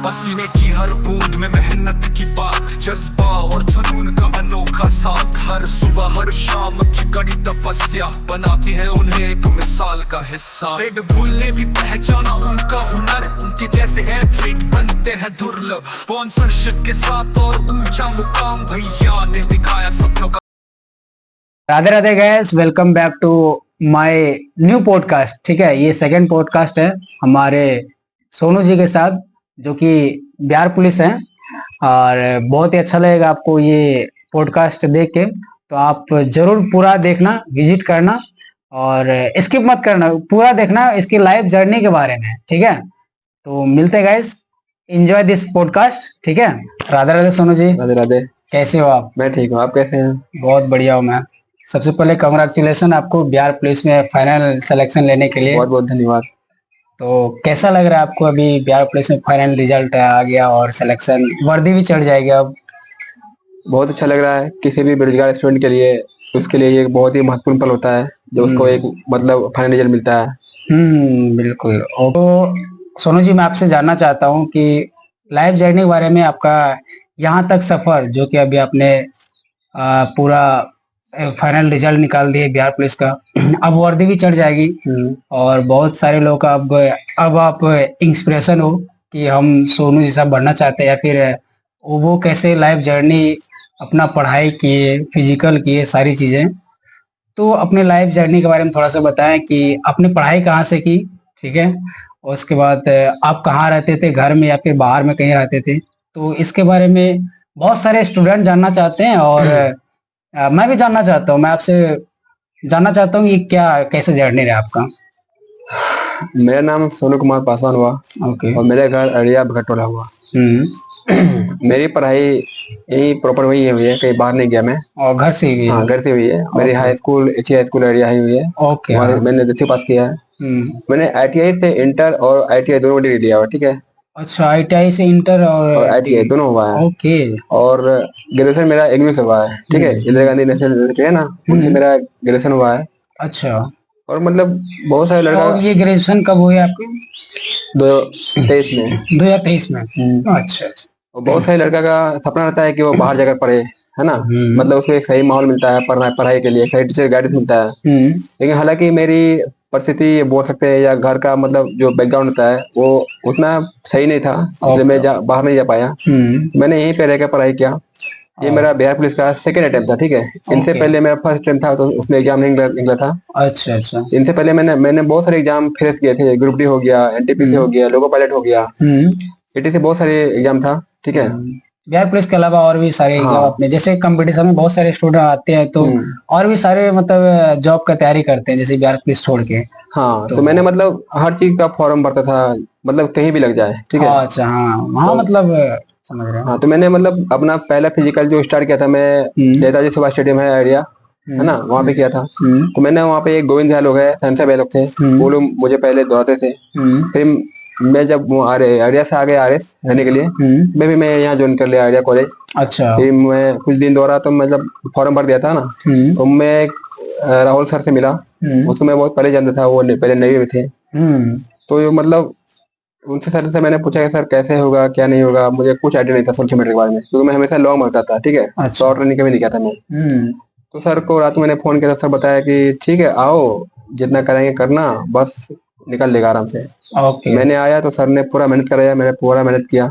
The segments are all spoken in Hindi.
पसीने की हर बूंद में मेहनत की बात, जज्बा और जुनून का अनोखा साथ। हर सुबह हर शाम की कड़ी तपस्या बनाती है उन्हें एक मिसाल का हिस्सा। रेड बुल ने भी पहचाना उनका हुनर, उनके जैसे एथलीट बनते हैं दुर्लभ। स्पॉन्सरशिप के साथ और ऊंचा मुकाम भैया ने दिखाया सपनों का। Radhe Radhe guys, welcome back to my new podcast. ठीक है, ये सेकंड पॉडकास्ट है हमारे सोनू जी के साथ, जो कि बिहार पुलिस हैं। और बहुत ही अच्छा लगेगा आपको ये पॉडकास्ट देख के, तो आप जरूर पूरा देखना, विजिट करना और स्किप मत करना, पूरा देखना इसकी लाइफ जर्नी के बारे में। ठीक है, तो मिलते हैं गाइस, एंजॉय दिस पॉडकास्ट। ठीक है, राधे राधे सोनू जी। राधे राधे। कैसे हो आप? मैं ठीक हूँ, आप कैसे हैं? बहुत बढ़िया हूँ मैं। सबसे पहले कांग्रेचुलेसन आपको बिहार पुलिस में फाइनल सिलेक्शन लेने के लिए। बहुत बहुत धन्यवाद। तो कैसा लग रहा है आपको? अभी बिहार पुलिस में फाइनल रिजल्ट आ गया और सिलेक्शन, वर्दी भी चढ़ जाएगी अब। बहुत अच्छा लग रहा है किसी भी बेरोजगार स्टूडेंट के लिए। उसके लिए ये बहुत ही महत्वपूर्ण पल होता है जब उसको एक मतलब फाइनल रिजल्ट मिलता है। बिल्कुल। तो सोनू जी, मैं आपसे जानना चाहता हूँ कि लाइफ जर्नी के बारे में, आपका यहाँ तक सफर, जो कि अभी आपने पूरा फाइनल रिजल्ट निकाल दिए बिहार पुलिस का, अब वर्दी भी चढ़ जाएगी और बहुत सारे लोग का अब आप इंस्पिरेशन हो कि हम सोनू जैसा बनना चाहते हैं, या फिर वो कैसे लाइफ जर्नी, अपना पढ़ाई किए, फिजिकल किए, सारी चीजें। तो अपने लाइफ जर्नी के बारे में थोड़ा सा बताएं कि आपने पढ़ाई कहाँ से की। ठीक है, और उसके बाद आप कहाँ रहते थे, घर में या फिर बाहर में कहीं रहते थे। तो इसके बारे में बहुत सारे स्टूडेंट जानना चाहते हैं और मैं भी जानना चाहता हूँ। मैं आपसे जानना चाहता हूँ कि क्या, कैसे जर्नी रहा आपका। मेरा नाम सोनू कुमार पासवान हुआ। ओके। और मेरा घर अड़िया भगटोला हुआ। मेरी पढ़ाई यही प्रॉपर वही हुई है, कहीं बाहर नहीं गया मैं। और घर से ही? हाँ, घर से हुई है। मेरी हाई स्कूल एचई हाई स्कूल अड़िया ही हुई है। ओके। मैंने 10वीं पास किया है। मैंने आईटीआई से इंटर और आईटीआई दोनों डिग्री लिया हुआ। ठीक है। अच्छा, आईटीआई से इंटर और आईटीआई दोनों हुआ है। ओके। और ग्रेजुएशन मेरा एग्नू से हुआ है। ठीक है, इंदिरा गांधी नेशनल यूनिवर्सिटी है ना, उनसे मेरा ग्रेजुएशन हुआ है। अच्छा। और मतलब बहुत सारे लड़का। और ये ग्रेजुएशन कब हुई आपकी? 2023 में। 2023 में? अच्छा। और बहुत सारे लड़का का सपना रहता है कि वो बाहर जाकर पढ़े, है ना। मतलब उसको एक सही माहौल मिलता है पढ़ाई के लिए, सही टीचर गाइडेंस मिलता है। लेकिन हालांकि मेरी परिस्थिति ये बोल सकते हैं, या घर का मतलब जो बैकग्राउंड होता है वो उतना सही नहीं था, इसलिए मैं बाहर नहीं जा पाया। मैंने यहीं पे रहकर पढ़ाई किया। ये मेरा बिहार पुलिस का सेकंड अटेम्प्ट था। ठीक है, इनसे पहले मेरा फर्स्ट अटेम्प्ट था, तो उसमें एग्जाम नहीं निकला था। अच्छा अच्छा। इनसे पहले मैंने बहुत सारे एग्जाम फेस किए थे। ग्रुप डी हो गया, एनटीपीसी हो गया, लोको पायलट हो गया, एटी बहुत सारे एग्जाम था। ठीक है। बिहार पुलिस के अलावा और भी सारे एग्जाम अपने जैसे कंपटीशन में बहुत सारे स्टूडेंट आते हैं, तो और भी सारे मतलब जॉब का तैयारी करते हैं, जैसे बिहार पुलिस छोड़ के। हाँ, तो मैंने मतलब हर चीज का फॉर्म भरता था, मतलब कहीं भी लग जाए। ठीक है। अच्छा, हाँ हाँ, मतलब समझ रहा हूँ। हाँ, तो मैंने मतलब अपना पहला फिजिकल जो स्टार्ट किया था, मैं नेताजी सुभाष स्टेडियम है आइडिया, है ना, वहाँ पे किया था। तो मैंने वहाँ पे एक गोविंद भाई लोग है, सैमसा भाई लोग थे, वो लोग मुझे पहले दौड़ाते थे। फिर मैं जब आइडिया से आ गया आरएस रहने के लिए, मैं यहाँ ज्वाइन कर लिया आइडिया कॉलेज। अच्छा। फिर मैं कुछ दिन दौड़ा, तो मतलब फॉर्म भर दिया था ना, तो मैं राहुल सर से मिला। उसको मैं बहुत पहले जानता था, वो पहले नेवी में थे। तो मतलब उनसे सर से मैंने पूछा कि सर कैसे होगा, क्या नहीं होगा। मुझे कुछ आइडिया नहीं था सोशल मीडिया के बारे में, क्योंकि मैं हमेशा लॉन्ग मारता था। ठीक है, शॉर्ट रनिंग कभी नहीं किया था मैं। तो सर को रात में मैंने फोन किया, सर बताया कि ठीक है आओ, जितना करेंगे करना, बस निकल लेगा आराम से। मैंने आया तो सर ने पूरा मेहनत कराया, मैंने पूरा मेहनत किया।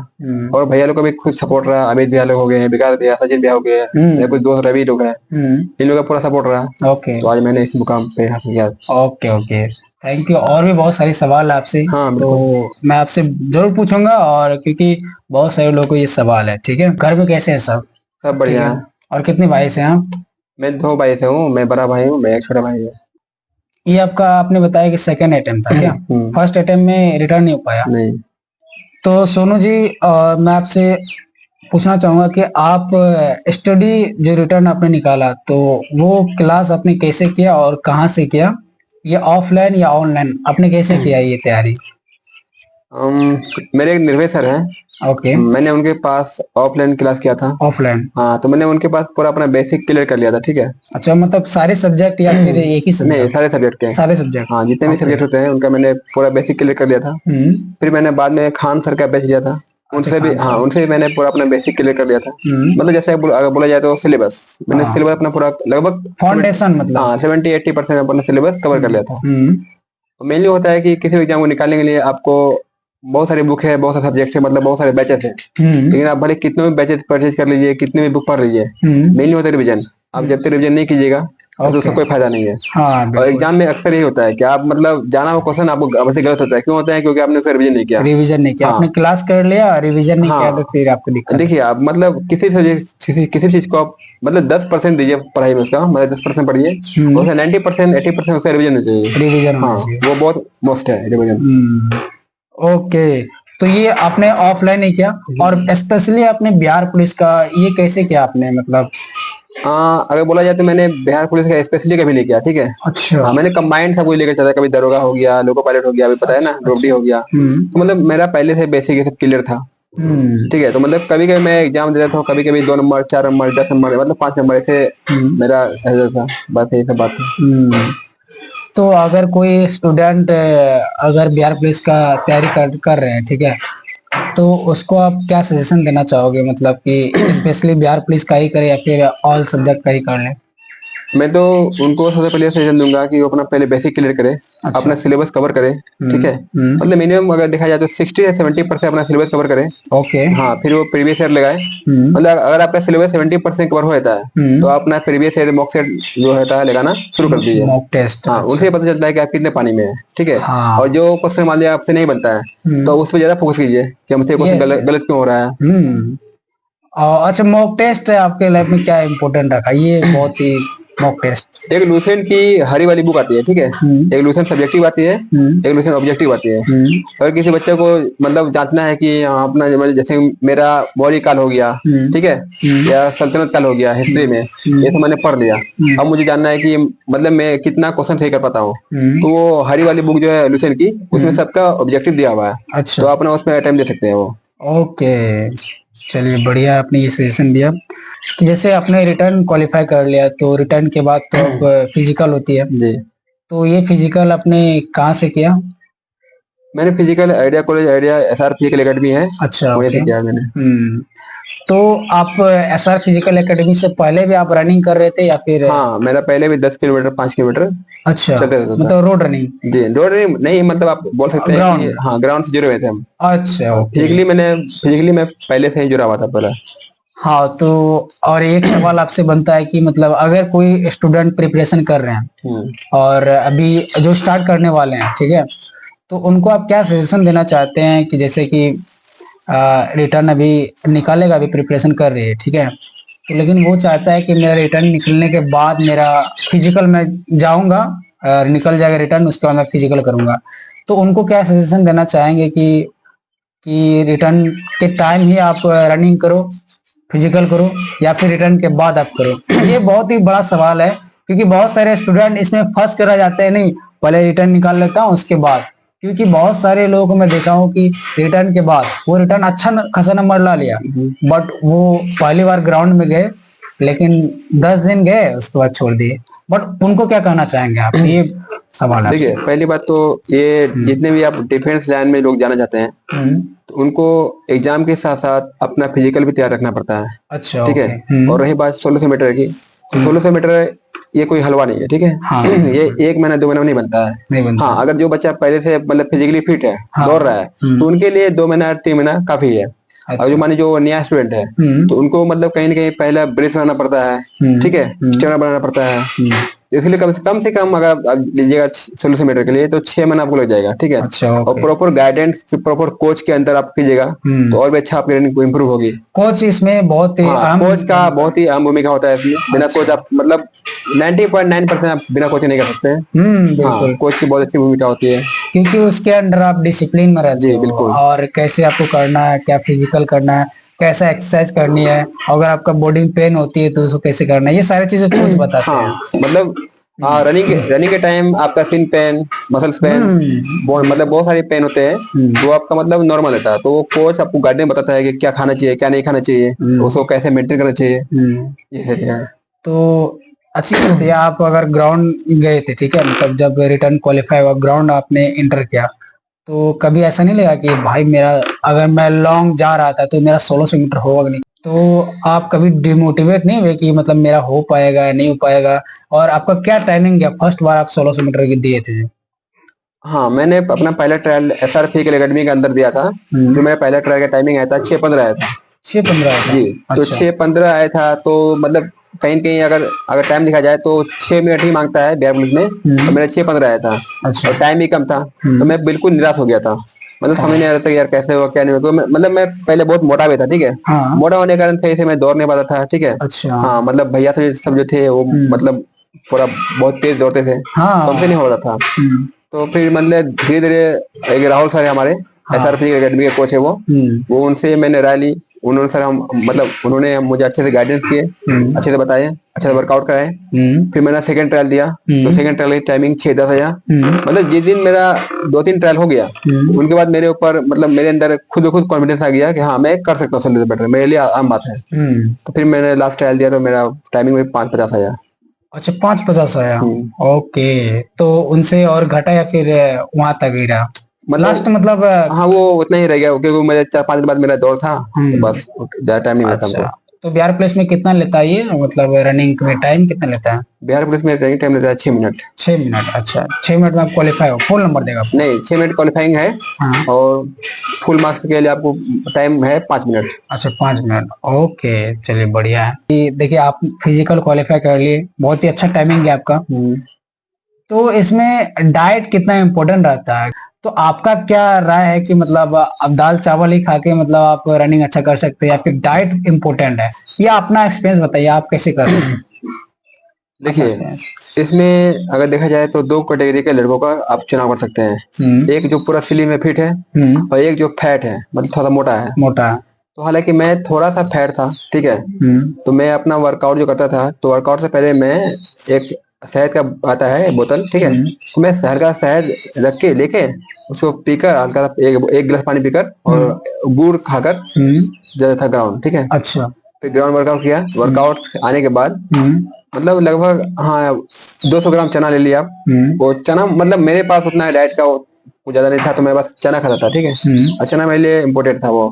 और भैया लोग का भी खुद सपोर्ट रहा। अमित भैया लोग हो गए, विकास भैया, सचिन भैया हो गए, मेरे कुछ दोस्त रवि लोग हैं, इन लोगों का पूरा सपोर्ट रहा। तो आज मैंने इस मुकाम पे हासिल किया। Okay okay, thank you. और भी बहुत सारे सवाल है आपसे। हाँ, तो मैं आपसे जरूर पूछूंगा, और क्योंकि बहुत सारे लोगों को ये सवाल है। ठीक है, घर में कैसे है सब? सब बढ़िया है। और कितने भाई से हैं आप? मैं 2 भाई से हूँ, मैं बड़ा भाई हूँ, मैं एक छोटा भाई है। ये आपका, आपने बताया कि सेकंड अटेम्प्ट था क्या? फर्स्ट अटेम्प्ट में रिटर्न नहीं हो पाया? नहीं। तो सोनू जी, मैं आपसे पूछना चाहूंगा कि आप स्टडी जो रिटर्न आपने निकाला, तो वो क्लास आपने कैसे किया और कहाँ से किया? ये ऑफलाइन या ऑनलाइन आपने कैसे किया ये तैयारी? मेरे एक निर्भय सर हैं। ओके। मैंने उनके पास ऑफलाइन क्लास किया था। ऑफलाइन? हाँ, तो मैंने उनके पास पूरा अपना बेसिक क्लियर कर लिया था। ठीक है। अच्छा, मतलब सारे सब्जेक्ट या फिर एक ही सब्जेक्ट? नहीं, सारे सब्जेक्ट के। सारे सब्जेक्ट? हाँ, जितने भी सब्जेक्ट होते हैं उनका मैंने पूरा बेसिक क्लियर कर लिया था। फिर मैंने बाद में खान सर का बैच लिया था। उनसे भी, खान हाँ साहब। उनसे भी मैंने पूरा अपना बेसिक क्लियर कर दिया था। मतलब जैसे अगर बोला जाए तो सिलेबस, मैंने हाँ। सिलेबस अपना पूरा लगभग फाउंडेशन मतलब। हाँ 70-80% अपना सिलेबस कवर कर लिया था। मेनली होता है कि किसी भी एग्जाम को निकालने के लिए आपको बहुत सारी बुक है, बहुत सारे सब्जेक्ट है, मतलब बहुत सारे बैचेस है। लेकिन आप भले कितने भी बैचेस परचेज कर लीजिए, कितने भी बुक पढ़ लीजिए, मेनली होता है रिविजन। आप जब तक रिविजन नहीं कीजिएगा तो उसका कोई फायदा नहीं है। हाँ और बिल्कुल। एग्जाम में अक्सर यही होता है कि आप मतलब जाना वो क्वेश्चन आपको वैसे गलत होता है। क्यों होता है? क्योंकि आपने उसका रिविजन नहीं किया। रिवीजन नहीं किया, हाँ आपने क्लास कर लिया, रिवीजन नहीं किया, तो हाँ, फिर आपको दिक्कत है। देखिए आप मतलब किसी सब्जेक्ट किसी भी चीज को आप मतलब 10% दीजिए पढ़ाई में, उसका मतलब 10% पढ़िए, और उसका 90% 80% उसका रिविजन होना चाहिए। रिवीजन होना हाँ चाहिए। वो बहुत मस्ट है रिविजन। ओके, तो ये आपने ऑफलाइन ही किया, और स्पेशली आपने बिहार पुलिस का ये कैसे किया आपने, मतलब? अगर बोला जाए तो मैंने बिहार पुलिस का स्पेशली कभी नहीं किया, ठीक है। अच्छा। हाँ मैंने कंबाइंड सब कुछ लेकर चला, कभी दरोगा हो गया, लोको पायलट हो गया, अभी पता है ना, ड्रोपडी हो गया। तो मतलब मेरा पहले से बेसिक ये सब क्लियर था, ठीक है। तो मतलब कभी कभी मैं एग्जाम दे रहा था, कभी कभी 2 नंबर 4 नंबर 10 नंबर मतलब 5 नंबर ऐसे मेरा ऐसा था। बस यही सब बात है। तो अगर कोई स्टूडेंट अगर बिहार पुलिस का तैयारी कर रहे हैं, ठीक है, तो उसको आप क्या सजेशन देना चाहोगे, मतलब कि स्पेशली बिहार पुलिस का ही करे या फिर ऑल सब्जेक्ट का ही कर ले? मैं तो उनको सबसे पहले सजेशन दूंगा कि वो अपना पहले बेसिक क्लियर करे, अच्छा। अपना सिलेबस कवर करे, ठीक है। मतलब मिनिमम अगर देखा जाए तो 60 से 70% अपना सिलेबस कवर करे। ओके। हाँ फिर वो प्रीवियस ईयर लगाए। मतलब अगर आपका सिलेबस 70% कवर हो जाता है तो आप अपना प्रीवियस ईयर मॉक सेट जो होता है लगाना शुरू कर दीजिए। Mock test. हाँ उनसे पता चलता है कि आप कितने पानी में है, ठीक है। हाँ। और जो क्वेश्चन मान लिया आपसे नहीं बनता है तो उस पर ज्यादा फोकस कीजिए कि हमसे क्वेश्चन यस। गलत क्यों हो रहा है। और अच्छा, मॉक टेस्ट आपके लाइफ में क्या इम्पोर्टेंट रखा ये, बहुत ही मॉक टेस्ट? एक लूसेंट की हरी वाली बुक आती है, ठीक है। एक लूसेंट सब्जेक्टिव आती है, एक लूसेंट ऑब्जेक्टिव आती है। अगर किसी बच्चे को मतलब जांचना है कि हाँ, अपना जैसे मेरा बॉडी काल हो गया, ठीक है, या सल्तनत काल हो गया हिस्ट्री में, ये तो मैंने पढ़ लिया। अब मुझे जानना है कि मतलब मैं कितना क्वेश्चन सही कर पाता हूँ, तो वो हरी वाली बुक जो है लूसेंट की, उसमें सबका ऑब्जेक्टिव दिया हुआ है। अच्छा। तो अपना उसमें अटेम्प्ट दे सकते हैं वो। ओके, चलिए बढ़िया, आपने ये सजेशन दिया कि जैसे आपने रिटर्न क्वालिफाई कर लिया, तो रिटर्न के बाद तो अब फिजिकल होती है। जी। तो ये फिजिकल आपने कहाँ से किया? मैंने physical idea college idea SR physical academy है, अच्छा, वहीं ओके। से किया है मैंने। तो आप SR फिजिकल एकेडमी से पहले भी आप रनिंग कर रहे थे या फिर? हाँ मेरा पहले भी 10 किलोमीटर 5 किलोमीटर अच्छा, चलते रहता था। मतलब रोड रनिंग? जी रोड नहीं मतलब आप बोल सकते हैं कि ग्राउंड? हाँ ग्राउंड से जुड़े हुए थे हम। अच्छा, ओके। फिजिकली मैं पहले से ही जुड़ा हुआ था पहले। हाँ, तो और एक सवाल आपसे बनता है कि मतलब अगर कोई स्टूडेंट प्रिपरेशन कर रहे हैं और अभी जो स्टार्ट करने वाले हैं, ठीक है, तो उनको आप क्या सजेशन देना चाहते हैं कि जैसे कि रिटर्न अभी निकालेगा, अभी प्रिपरेशन कर रही है, ठीक है, तो लेकिन वो चाहता है कि मेरा रिटर्न निकलने के बाद मेरा फिजिकल में जाऊंगा, निकल जाएगा रिटर्न, उसके बाद मैं फिजिकल करूंगा, तो उनको क्या सजेशन देना चाहेंगे कि रिटर्न के टाइम ही आप रनिंग करो, फिजिकल करो, या फिर रिटर्न के बाद आप करो? ये बहुत ही बड़ा सवाल है, क्योंकि बहुत सारे स्टूडेंट इसमें फंस कर रह जाते हैं, नहीं पहले रिटर्न निकाल लेता हूँ उसके बाद। क्योंकि बहुत सारे लोगों को मैं देखा हूँ कि रिटर्न के बाद वो रिटर्न अच्छा खासा नंबर ला लिया, बट वो पहली बार ग्राउंड में गए, लेकिन 10 दिन गए उसके बाद छोड़ दिए। बट उनको क्या कहना चाहेंगे आप, ये सवाल है देखिए आपसे। पहली बात तो ये जितने भी आप डिफेंस लाइन में लोग जाना चाहते हैं तो उनको एग्जाम के साथ साथ अपना फिजिकल भी तैयार रखना पड़ता है। अच्छा, ठीक है। और रही बात 1600 मीटर की, तो 1600 मीटर ये कोई हलवा नहीं है, ठीक है। हाँ। ये 1 महीना 2 महीना में नहीं बनता है। नहीं बनता। हाँ अगर जो बच्चा पहले से मतलब फिजिकली फिट है, हाँ। दौड़ रहा है, तो उनके लिए 2 महीना 3 महीना काफी है। अच्छा। अब जो माने जो नया स्टूडेंट है तो उनको मतलब कहीं ना कहीं पहला ब्रेस बनाना पड़ता है, ठीक है, स्टेमिना बनाना पड़ता है। इसलिए कम से कम अगर आप लीजिएगा 1600 मीटर के लिए तो 6 महीना आपको लग जाएगा, ठीक है। अच्छा, और okay. Proper guidance proper coach के अंदर आप कीजिएगा तो और भी अच्छा आपकी रनिंग इम्प्रूव होगी। कोच इसमें बहुत ही हाँ अहम। कोच का बहुत ही अहम भूमिका होता है इसमें। बिना कोच आप मतलब 90.9% आप बिना कोच नहीं कर सकते हैं। हाँ बिल्कुल। कोच की बहुत अच्छी भूमिका होती है, क्योंकि उसके अंडर आप डिसिप्लिन में रहते जी हो, बिल्कुल। और कैसे आपको करना है, क्या फिजिकल करना है, कैसा एक्सरसाइज करनी है, अगर आपका बॉडी में पेन होती है तो उसको कैसे करना है, ये सारी चीजें कोच बताते हाँ हैं। मतलब रनिंग के टाइम आपका सिन पेन, मसल्स पेन, मतलब बहुत सारे पेन होते हैं, वो आपका मतलब नॉर्मल रहता है। तो वो कोच आपको गाइडेंस बताता है कि क्या खाना चाहिए क्या नहीं खाना चाहिए, उसको कैसे मेंटेन करना चाहिए, ये सब है। तो अच्छी बात है, आप अगर ग्राउंड गए थे, ठीक है, मतलब जब रिटर्न क्वालिफाई हुआ, ग्राउंड आपने इंटर किया, तो कभी ऐसा नहीं लगा कि भाई मेरा, अगर मैं लॉन्ग जा रहा था तो मेरा 1600 मीटर होगा नहीं, तो आप कभी डिमोटिवेट नहीं हुए कि मतलब मेरा हो पाएगा नहीं हो पाएगा? और आपका क्या टाइमिंग गया फर्स्ट बार आप 1600 मीटर की दिए थे? हाँ, मैंने अपना पहला ट्रायल SR फिजिकल एकेडमी के अंदर दिया था। जो मेरा पहला ट्रायल का टाइमिंग आया था 6:15 आया था। 6:15 जी। तो अच्छा 6:15 आया था, तो मतलब कहीं कहीं अगर अगर टाइम देखा जाए तो 6 मिनट ही मांगता है बिहार पुलिस में, और मेरा 6:15 आया था। अच्छा और टाइम भी कम था, तो मैं बिल्कुल निराश हो गया था। मतलब समझ नहीं आ रहा था कि यार कैसे होगा क्या नहीं होगा। मतलब मैं पहले बहुत मोटा भी था, ठीक है। हाँ मोटा होने के कारण सही से मैं दौड़ नहीं पाता था, ठीक है। अच्छा हाँ, मतलब भैया थे सब जो थे वो मतलब पूरा बहुत तेज दौड़ते थे, तो हमसे हाँ नहीं हो रहा था। तो फिर मतलब धीरे धीरे एक राहुल सर है हमारे, SR फिजिकल एकेडमी के कोच है वो उनसे मैंने राय ली। उन्होंने सर हम मतलब उन्होंने मुझे अच्छे से गाइडेंस किए, अच्छे से बताए, अच्छे से वर्कआउट कराए। फिर मैंने सेकंड ट्रायल दिया, तो सेकंड ट्रायल की टाइमिंग 6:10 आया। मतलब जिस दिन मेरा 2-3 ट्रायल हो गया, तो उनके बाद मेरे ऊपर मतलब मेरे अंदर खुद ब खुद कॉन्फिडेंस आ गया कि हाँ मैं कर सकता हूँ 100 मीटर, मेरे लिए आम बात है। तो फिर मैंने लास्ट ट्रायल दिया तो मेरा टाइमिंग में 5:50 आया। अच्छा 5:50 आया। ओके, तो उनसे और घटा या फिर वहां तक ही रहा लास्ट मतलब? हाँ, वो उतना ही रह गया क्योंकि मेरे 4-5 दिन बाद मेरा दौड़ था, तो बस ज्यादा टाइम नहीं मिलता हमको। अच्छा, तो बिहार पुलिस में कितना लेता है ये, मतलब रनिंग में टाइम कितना लेता है? बिहार पुलिस में रनिंग टाइम लेता है 6 मिनट। 6 मिनट अच्छा, 6 मिनट में आप क्वालिफाई हो, फुल नंबर देगा आपको? नहीं, 6 मिनट क्वालिफाइंग है, हाँ और फुल मार्क्स के लिए आपको टाइम है 5 मिनट। अच्छा 5 मिनट। ओके चलिए बढ़िया है कि देखिए आप फिजिकल क्वालिफाई कर लिए, बहुत ही अच्छा टाइमिंग है आपका। तो इसमें डाइट कितना इम्पोर्टेंट रहता है? तो आपका क्या राय है कि मतलब आप दाल चावल ही खा के मतलब आप रनिंग अच्छा कर सकते हैं या फिर डाइट इम्पोर्टेंट है? या अपना एक्सपीरियंस बताइए, आप कैसे कर रहे हैं? अपना देखिए, experience। इसमें अगर देखा जाए तो 2 कैटेगरी के लड़कों का आप चुनाव कर सकते हैं। एक जो पूरा स्लिम में फिट है, और एक जो फैट है मतलब थोड़ा मोटा है। मोटा। तो हालांकि मैं थोड़ा सा फैट था, ठीक है। तो मैं अपना वर्कआउट जो करता था, तो वर्कआउट से पहले मैं एक शहद का आता है बोतल, ठीक है। तो मैं शहर का शहद रख के लेके उसको पीकर हल्का सा एक गिलास पानी पीकर और गुड़ खाकर जाता था ग्राउंड, ठीक है। अच्छा फिर ग्राउंड वर्कआउट किया, वर्कआउट आने के बाद मतलब लगभग हाँ 200 ग्राम चना ले लिया। वो चना मतलब मेरे पास उतना डाइट का कुछ ज्यादा नहीं था, तो मैं बस चना खाता था, ठीक है। और चना मेरे लिए इम्पोर्टेंट था वो।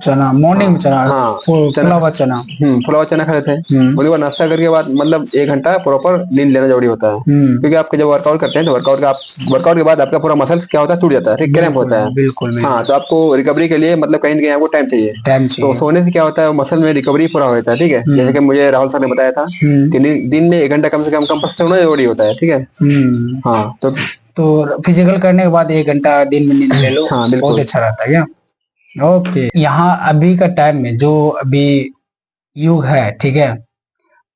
चना मॉर्निंग में चना, हाँ, फुला हुआ चना। फुला हुआ चना खाते थे। उसके बाद नाश्ता करके बाद मतलब 1 घंटा प्रॉपर नींद लेना जरूरी होता है, क्योंकि आपके जब वर्कआउट करते हैं तो वर्कआउट के बाद आपका पूरा मसल्स क्या होता है, टूट जाता है, ठीक, क्रैम्प होता है। बिल्कुल हाँ, तो आपको रिकवरी के लिए मतलब कहीं ना कहीं आपको टाइम चाहिए। टाइम तो चाहिए। सोने से क्या होता है, मसल में रिकवरी पूरा होता है, ठीक है। जैसे कि मुझे राहुल सर ने बताया था कि दिन में 1 घंटा कम से कम सोना जरूरी होता है, ठीक है। हाँ, तो फिजिकल करने के बाद 1 घंटा दिन में नींद ले लो, हाँ बहुत बिल्कुल। अच्छा रहता है क्या? ओके, यहाँ अभी का टाइम में जो अभी युग है, ठीक है,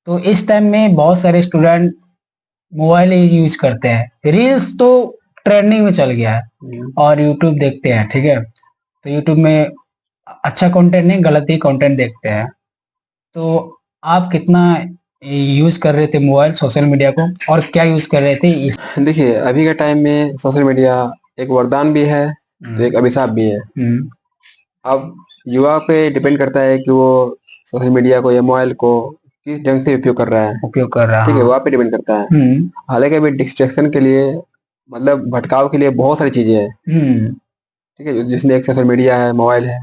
तो इस टाइम में बहुत सारे स्टूडेंट मोबाइल ही यूज करते हैं। रील्स तो ट्रेंडिंग में चल गया है और यूट्यूब देखते हैं, ठीक है। तो यूट्यूब में अच्छा कंटेंट नहीं, गलत ही कंटेंट देखते हैं। तो आप कितना यूज कर रहे थे मोबाइल, सोशल मीडिया को, और क्या यूज कर रहे थे इस? देखिए, अभी के टाइम में सोशल मीडिया एक वरदान भी है, तो एक अभिशाप भी है। अब युवा पे डिपेंड करता है कि वो सोशल मीडिया को या मोबाइल को किस ढंग से उपयोग कर रहा है, ठीक है। हाँ। वहाँ पे डिपेंड करता है। हालांकि अभी डिस्ट्रैक्शन के लिए मतलब भटकाव के लिए बहुत सारी चीजें हैं, ठीक है, जिसमें एक सोशल मीडिया है, मोबाइल है।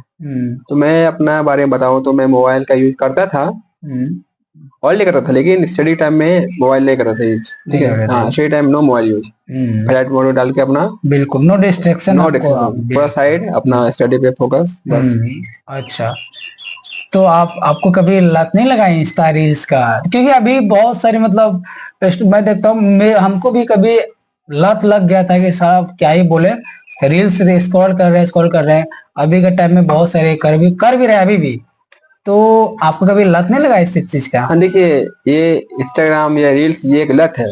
तो मैं अपना बारे में बताऊं तो मैं मोबाइल का यूज करता था, मोबाइल नहीं करता था, लेकिन स्टडी टाइम में मोबाइल नहीं करता था यूज, ठीक है। हाँ, study time no mobile use, flight mode में डाल के अपना बिल्कुल नो डिस्ट्रैक्शन, नो डिस्ट्रैक्शन, पूरा साइड अपना स्टडी पे फोकस बस। अच्छा, तो आपको कभी लत नहीं लगा इंस्टा रील्स का? क्योंकि अभी बहुत सारे मतलब मैं देखता हूँ, हमको भी कभी लत लग गया था कि साहब क्या ही बोले, रील्स स्क्रॉल कर रहे हैं। अभी के टाइम में बहुत सारे कर भी रहे हैं अभी भी। तो आपको कभी लत नहीं लगा इस चीज का? हाँ, देखिए, ये इंस्टाग्राम या रील्स ये एक लत है।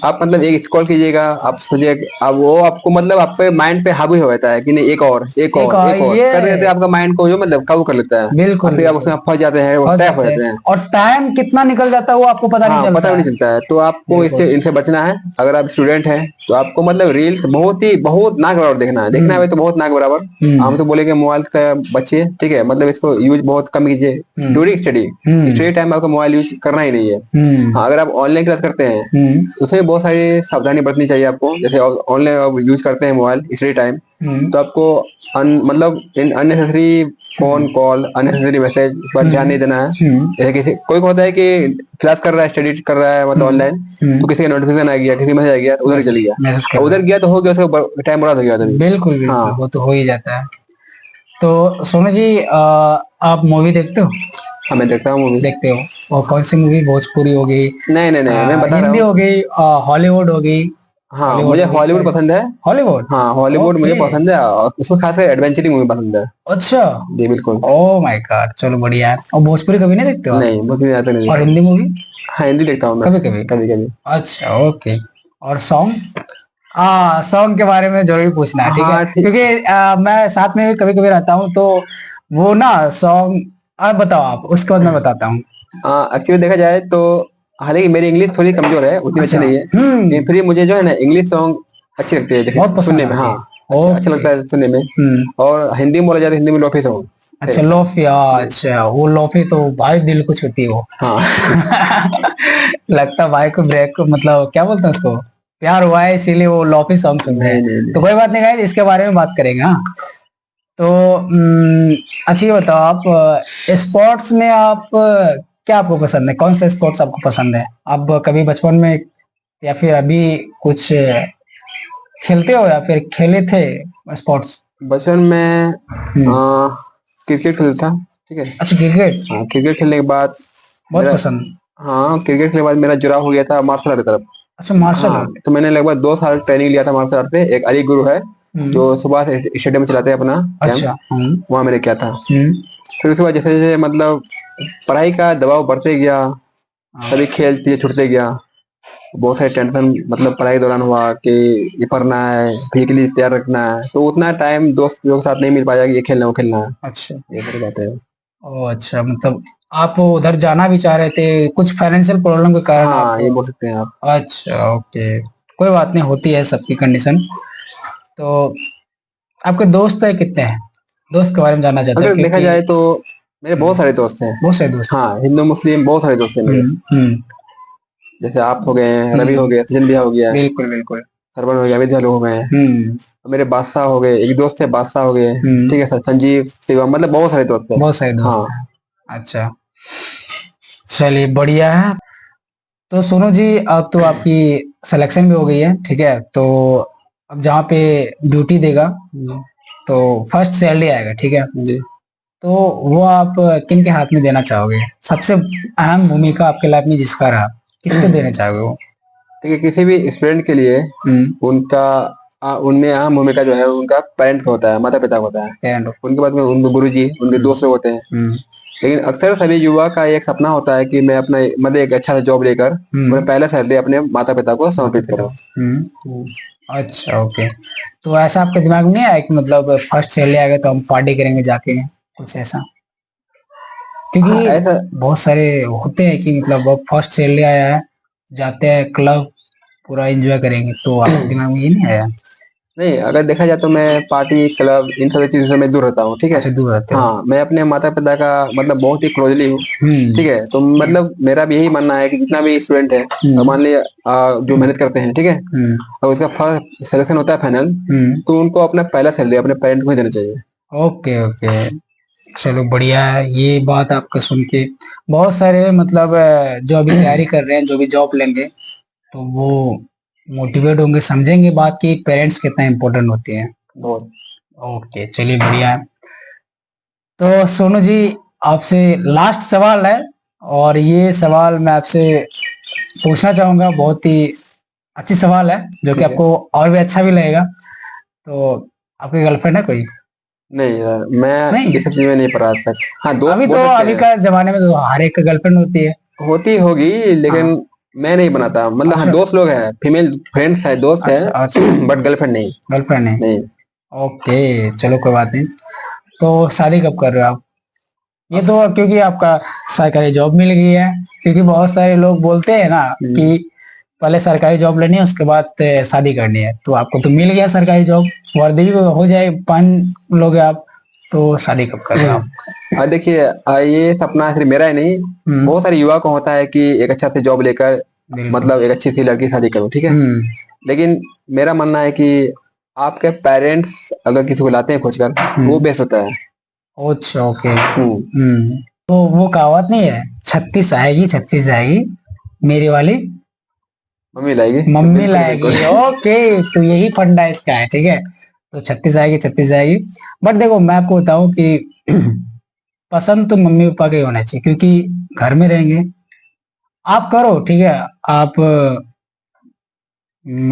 आप मतलब एक स्क्रॉल कीजिएगा, आप सोचिए अब वो आपको मतलब आपके माइंड पे हावी हो जाता है कि नहीं एक और कर रहे थे, आपका माइंड को जो मतलब काबू कर लेता है। बिल्कुल, फिर आप उसमें फंस जाते हैं, वो ट्रैप हो जाते हैं, और टाइम कितना निकल जाता है वो आपको पता नहीं चलता पता भी नहीं चलता है। तो आपको इनसे बचना है। अगर आप स्टूडेंट हैं तो आपको मतलब रील्स बहुत नाक बराबर देखना है, तो बहुत नाक बराबर। हम तो बोलेंगे मोबाइल से बचिए, ठीक है, मतलब इसको यूज बहुत कम कीजिए ड्यूरिंग स्टडी टाइम। आपको मोबाइल यूज करना ही नहीं है। हाँ, अगर आप ऑनलाइन क्लास करते हैं उसमें बहुत सारी सावधानी बरतनी चाहिए आपको। जैसे ऑनलाइन आप यूज करते हैं मोबाइल स्टडी टाइम, तो आपको मतलब इन unnecessary phone call, unnecessary message पर ध्यान नहीं देना है। जैसे किसी कोई को होता है कि क्लास कर रहा है, स्टडी कर रहा है मतलब ऑनलाइन, तो किसी का नोटिफिकेशन आ गया, किसी मैसेज आ गया तो उधर चली गया, उधर गया तो हो गया, उसका टाइम बर्बाद हो गया उधर। बिल्कुल बिल्कुल, हाँ। वो तो हो ही जाता है। तो सोनू जी आप मूवी देखते हो? हाँ मैं देखता हूँ मूवी। देखते हो? और कौन सी मूवी? भोजपुरी हो गई, नहीं नहीं नहीं, मैं बता रहा हिंदी हूँ। हो गई, हॉलीवुड हो गई? हाँ मुझे हॉलीवुड पसंद है। हॉलीवुड? हाँ हॉलीवुड मुझे पसंद है, और उसमें खासकर एडवेंचर मूवी पसंद है। अच्छा। जी बिल्कुल। ओह माय गॉड, चलो बढ़िया है। और भोजपुरी कभी नहीं देखते हो आप? नहीं भोजपुरी ज्यादा नहीं और देखता। हिंदी मूवी? हाँ हिंदी देखता हूँ मैं कभी कभी? कभी कभी। अच्छा ओके। और सॉन्ग? सॉन्ग के बारे में जरूर पूछना है, ठीक हाँ है? ठीक। क्योंकि मैं साथ में कभी कभी रहता हूँ, तो वो ना सॉन्ग, आप बताओ, आप उसके बाद मैं बताता हूँ। एक्चुअली देखा जाए तो हालांकि मेरी इंग्लिश थोड़ी कमजोर है, उतनी अच्छी अच्छा। नहीं है, लेकिन फिर भी मुझे जो है ना इंग्लिश सॉन्ग अच्छी लगती है बहुत पसंद सुनने में। आती है। हाँ अच्छा लगता है सुनने में। और हिंदी में बोला जाए तो हिंदी में लोफी सॉन्ग। अच्छा लोफी, अच्छा वो लोफी तो भाई दिल को छूती है वो। हाँ लगता भाई को ब्रेक को, मतलब क्या बोलते हैं उसको, प्यार हुआ है इसीलिए वो लोफी सॉन्ग सुन रहे नहीं हैं। नहीं नहीं। तो कोई बात नहीं गाइस, इसके बारे में बात करेंगे। हाँ तो अच्छा ये बताओ, आप स्पोर्ट्स में आप क्या आपको पसंद है? कौन सा स्पोर्ट्स आपको पसंद है? आप कभी बचपन में या फिर अभी कुछ खेलते हो या फिर खेले थे स्पोर्ट्स? बचपन में क्रिकेट खेलता था। ठीक है। अच्छा क्रिकेट? हाँ क्रिकेट खेलने के बाद बहुत मेरा, पसंद। हाँ क्रिकेट खेलने के बाद मेरा जुड़ाव हो गया था मार्शल आर्ट की तरफ। अच्छा मार्शल हाँ आर्ट। तो मैंने लगभग 2 साल ट्रेनिंग लिया था मार्शल आर्ट से। एक अली गुरु है जो सुबह स्टेडियम में चलाते हैं अपना अच्छा। कैंप, वहाँ मैंने किया था। फिर उसके बाद जैसे जैसे मतलब पढ़ाई का दबाव बढ़ते गया, सभी खेल चीजें छूटते गया, बहुत सारे टेंशन मतलब पढ़ाई के दौरान हुआ कि ये पढ़ना है, फिजिकली तैयार रखना है, तो उतना टाइम दोस्तों के साथ नहीं मिल पाया कि ये खेलना वो खेलना है। अच्छा। ये सारी बात है। ओ अच्छा, मतलब आप उधर जाना भी चाह रहे थे, कुछ फाइनेंशियल प्रॉब्लम के कारण हाँ ये आप? बोल सकते हैं आप। अच्छा ओके, कोई बात नहीं, होती है सबकी कंडीशन। तो आपके दोस्त है कितने हैं? दोस्त के बारे में जानना चाहते हैं अगर देखा क्योंकि जाए तो मेरे बहुत सारे दोस्त हैं। बहुत सारे दोस्त। हाँ हिंदू मुस्लिम बहुत सारे दोस्त हैं मेरे। जैसे आप हो गए हैं, रवि हो गया, सचिन भैया हो गया, बिल्कुल बिल्कुल। सरवन हो गया, अमित भैया लोग हो गए हैं, मेरे बादशाह हो गए, एक दोस्त है बादशाह हो गए। ठीक है सर, संजीव शिवम, मतलब बहुत सारे दोस्त हैं। बहुत सारे दोस्त हाँ हैं। अच्छा चलिए बढ़िया है। तो सोनू जी अब तो आपकी सिलेक्शन भी हो गई है, ठीक है? तो अब जहाँ पे ड्यूटी देगा तो फर्स्ट सैलरी आएगा, ठीक है? जी। तो वो आप किन के हाथ में देना चाहोगे? सबसे अहम भूमिका आपके लाइफ में जिसका रहा, किसको देना चाहोगे वो? ठीक है, किसी भी स्टूडेंट के लिए उनका उनमें अहम भूमिका जो है उनका पेरेंट का होता है, माता पिता का होता है। पेरेंट। उनके बाद में उनके गुरु जी, उनके दोस्त लोग होते हैं। लेकिन अक्सर सभी युवा का एक सपना होता है कि मैं अपना मतलब एक अच्छा सा जॉब लेकर मैं पहले सैलरी अपने माता पिता को समर्पित करूँ। अच्छा ओके। तो ऐसा आपके दिमाग में नहीं आया कि मतलब फर्स्ट सैलरी आएगा तो हम पार्टी करेंगे जाके, कुछ ऐसा? क्योंकि ऐसा बहुत सारे होते हैं कि मतलब अब फर्स्ट सैलरी आया है, जाते हैं क्लब, पूरा एंजॉय करेंगे, तो आपके दिमाग में ये नहीं आया? नहीं, अगर देखा जाए तो मैं पार्टी क्लब इन सभी चीजों से मैं दूर रहता हूँ। ठीक है। अच्छा दूर रहते हो। हाँ मैं अपने माता पिता का मतलब बहुत ही क्लोजली हूँ। ठीक है। तो मतलब मेरा भी यही मानना है कि जितना भी स्टूडेंट है, मान लिया जो मेहनत करते हैं, ठीक है, और उसका फर्स्ट सिलेक्शन होता है फाइनल, तो उनको अपना पहला सैलरी अपने पेरेंट्स को ही देना चाहिए। ओके ओके, चलो बढ़िया है ये बात आपका सुन के। बहुत सारे मतलब जो अभी तैयारी कर रहे हैं, जो भी जॉब लेंगे, तो वो मोटिवेट होंगे, समझेंगे बात की पेरेंट्स कितना इम्पोर्टेंट होती है। बहुत। ओके चलिए बढ़िया है। तो सोनू जी आपसे लास्ट सवाल है, और ये सवाल मैं आपसे पूछना चाहूंगा, बहुत ही अच्छी सवाल है जो कि आपको और भी अच्छा भी लगेगा। तो आपकी गर्लफ्रेंड है कोई? नहीं यार, मैं नहीं? इस सब चीज में नहीं पढ़ा आज तक। हाँ दोस्त अभी तो बोल सकते अभी हैं। का जमाने में तो हर एक का गर्लफ्रेंड होती है। होती होगी लेकिन मैं नहीं बनाता, मतलब हाँ अच्छा। दोस्त लोग हैं, फीमेल फ्रेंड्स है, दोस्त है, अच्छा अच्छा, बट गर्लफ्रेंड नहीं। गर्लफ्रेंड है? नहीं। ओके चलो कोई बात नहीं। तो शादी कब कर रहे हो आप? ये तो क्योंकि आपका सरकारी जॉब मिल गई है, क्योंकि बहुत सारे लोग बोलते हैं ना कि पहले सरकारी जॉब लेनी है उसके बाद शादी करनी है, तो आपको तो मिल गया सरकारी जॉब, वर्दी भी हो जाए, पहन लोगे आप, तो शादी कब कर रहे हो आप? देखिए ये सपना सिर्फ मेरा ही नहीं, बहुत सारे युवा को होता है कि एक अच्छा से जॉब लेकर मतलब एक अच्छी सी लड़की शादी करूँ, ठीक है। लेकिन मेरा मानना है कि आपके पेरेंट्स अगर किसी को लाते हैं खोजकर वो बेस्ट होता है। अच्छा, ओके। तो वो कहावत नहीं है, 36 आएगी 36 आएगी, मेरी वाली मम्मी लाएगी, मम्मी बिल्कुल लाएगी। बिल्कुल। ओके, तो यही फंडा इसका है, ठीक है। तो 36 आएगी 36 आएगी। बट देखो मैं आपको बताऊं कि पसंद तो मम्मी पापा के होना चाहिए, क्योंकि घर में रहेंगे। आप करो, ठीक है, आप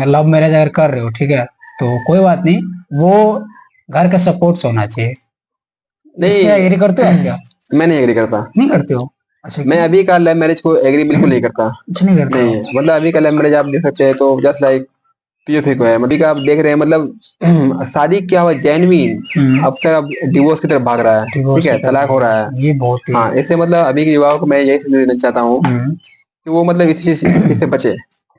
लव मैरिज अगर कर रहे हो, ठीक है, तो कोई बात नहीं, वो घर का सपोर्ट होना चाहिए। इस पे एग्री करते हो आप क्या? मैं नहीं एग्री करता। नहीं करते हो? अच्छा, मैं क्यों? अभी का लव मैरिज को एग्री बिल्कुल नहीं करता। अच्छा, नहीं करते नहीं, हो? मतलब अभी का लव मैरिज आप देख सकते हैं तो जस्ट लाइक पीओपी को है, मतलब कि आप देख रहे हैं, मतलब शादी क्या हुआ जेन्युइन, अब तक अब डिवोर्स की तरफ भाग रहा है, डिवोर्स ठीक है, की तरफ तलाक हो रहा है। ये बहुत ही हाँ, इससे मतलब अभी के युवाओं को मैं यही संदेश देना चाहता हूँ कि वो मतलब इस चीज से बचे,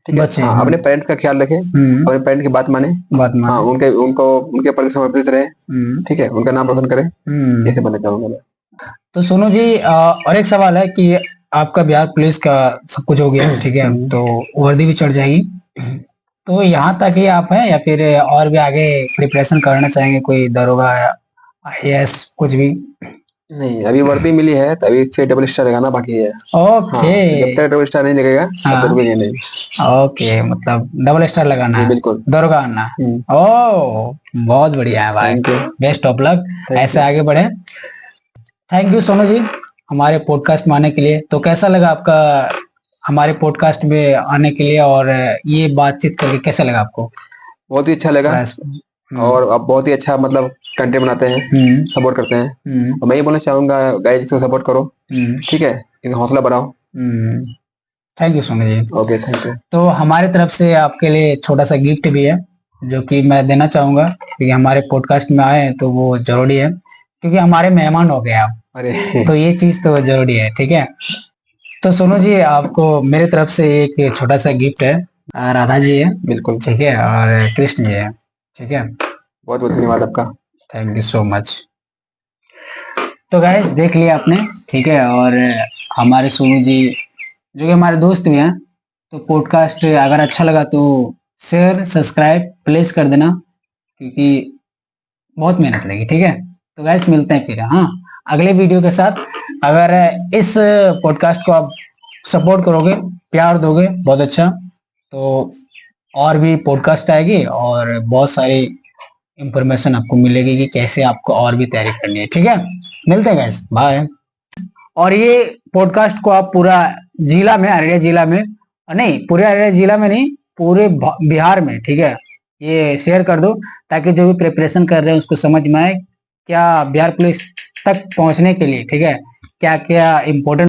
ठीक है। बचे। हाँ, अपने पेरेंट्स का ख्याल रखें, अपने पेरेंट्स की बात माने, बात हाँ, माने। उनके उनको उनके प्रति समर्पित रहे, ठीक है, उनका नाम रोशन करें, ऐसे बनना चाहूंगा मैं। तो सोनू जी, और एक सवाल है कि आपका बिहार पुलिस का सब कुछ हो गया, ठीक है, तो वर्दी भी चढ़ जाएगी, तो यहाँ तक ही आप हैं या फिर और भी आगे प्रिपरेशन करना चाहेंगे, कोई दरोगा या आईएएस कुछ भी? नहीं, अभी वर्दी मिली है तो अभी फिर डबल स्टार लगाना बाकी है। ओके। हाँ, तो जब तक डबल स्टार नहीं लगेगा तब तक रुकेंगे नहीं। ओके, मतलब डबल स्टार लगाना जी है, बिल्कुल। दरोगा आना। ओ, बहुत बढ़िया है भाई, thank you. Best of luck, Thank ऐसे you. आगे बढ़े। थैंक यू सोनू जी, हमारे पॉडकास्ट में आने के लिए। तो कैसा लगा आपका हमारे पॉडकास्ट में आने के लिए, और ये बातचीत करके कैसा लगा आपको? बहुत ही अच्छा लगा, और आप बहुत ही अच्छा मतलब कंटेंट बनाते हैं, सपोर्ट करते हैं, और मैं ये बोलना चाहूंगा गाइस, इसको सपोर्ट करो, ठीक है, इनका हौसला बढ़ाओ। Thank you Sonu ji. Okay, thank you. तो हमारी तरफ से आपके लिए छोटा सा गिफ्ट भी है, जो कि मैं देना चाहूंगा, क्योंकि हमारे पॉडकास्ट में आए हैं तो वो जरूरी है, क्योंकि हमारे मेहमान हो गए आप। अरे तो ये चीज तो जरूरी है, ठीक है। तो सोनू जी, आपको मेरी तरफ से एक छोटा सा गिफ्ट है। राधा जी है, बिल्कुल, ठीक है, और कृष्ण जी है, ठीक है। बहुत बहुत धन्यवाद आपका। Thank you so much. तो गाइस देख लिया आपने, ठीक है, और हमारे सोनू जी जो कि हमारे दोस्त भी हैं, तो पॉडकास्ट अगर अच्छा लगा तो शेयर सब्सक्राइब प्लीज कर देना, क्योंकि बहुत मेहनत लगी, ठीक है। तो गाइस मिलते हैं फिर, हाँ, अगले वीडियो के साथ। अगर इस पॉडकास्ट को आप सपोर्ट करोगे, प्यार दोगे बहुत अच्छा, तो और भी पॉडकास्ट आएगी और बहुत सारी इंफॉर्मेशन आपको मिलेगी कि कैसे आपको और भी तैयारी करनी है, ठीक है। मिलते हैं गाइस, बाय। और ये पॉडकास्ट को आप पूरा जिला में, अररिया जिला में नहीं, पूरे अररिया जिला में नहीं, पूरे बिहार में, ठीक है, ये शेयर कर दो, ताकि जो भी प्रिपरेशन कर रहे हैं उसको समझ में आए क्या बिहार पुलिस तक पहुंचने के लिए, ठीक है, क्या क्या इम्पोर्टेंट